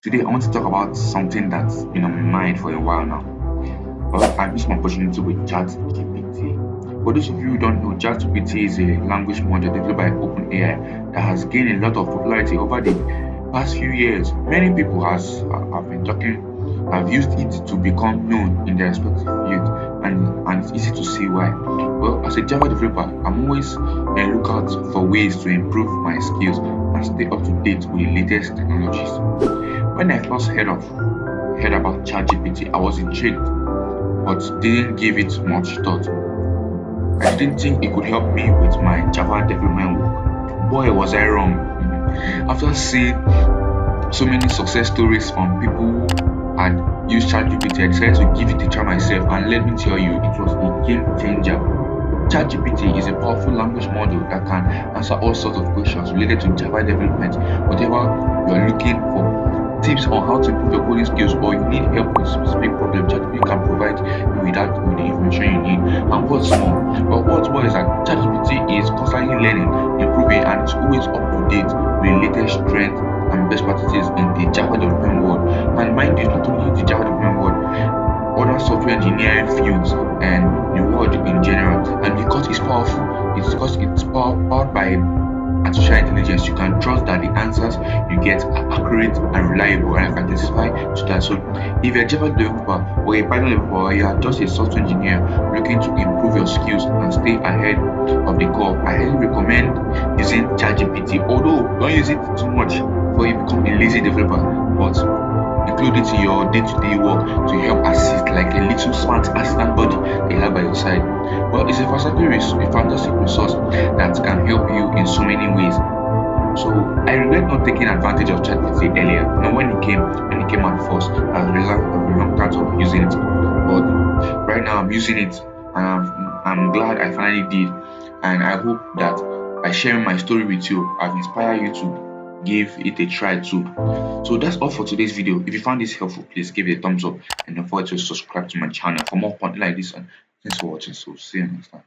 Today, I want to talk about something that's been on my mind for a while now. Well, I missed my opportunity with ChatGPT. For those of you who don't know, ChatGPT is a language model developed by OpenAI that has gained a lot of popularity over the past few years. Many people have been have used it to become known in their respective field, and it's easy to see why. Well, as a Java developer, I'm always on the lookout for ways to improve my skills and stay up to date with the latest technologies. When I first heard about ChatGPT, I was intrigued but didn't give it much thought. I didn't think it could help me with my Java development work. Boy, was I wrong. After seeing so many success stories from people who had used ChatGPT, I decided to give it a try myself, and let me tell you, it was a game changer. ChatGPT is a powerful language model that can answer all sorts of questions related to Java development, whatever you're looking for. Tips on how to improve your coding skills, or you need help with specific problem, ChatGPT can provide you with with the information you need. And what's more, what's more is that ChatGPT is constantly learning, improving, and it's always up to date with the latest trends and best practices in the Java development world. And mind you, not only the Java development world, other software engineering fields and the world in general. And because it's powerful, it's because powered by artificial intelligence, you can trust that the answers you get are accurate and reliable, and I can testify to that. So if you're a Java developer or a Python developer, or you are just a software engineer looking to improve your skills and stay ahead of the curve, I highly recommend using ChatGPT. Although don't use it too much before you become a lazy developer, but include it in your day-to-day work to help assist, like a little smart assistant body that you have by your side. Well, it's a fantastic resource that can help you in so many ways. So I regret not taking advantage of ChatGPT earlier. When it came out first, I was reluctant of using it. But right now I'm using it, and I'm glad I finally did. And I hope that by sharing my story with you, I've inspired you to give it a try too. So that's all for today's video. If you found this helpful, please give it a thumbs up and don't forget to subscribe to my channel for more content like this. And thanks for watching. So see you next time.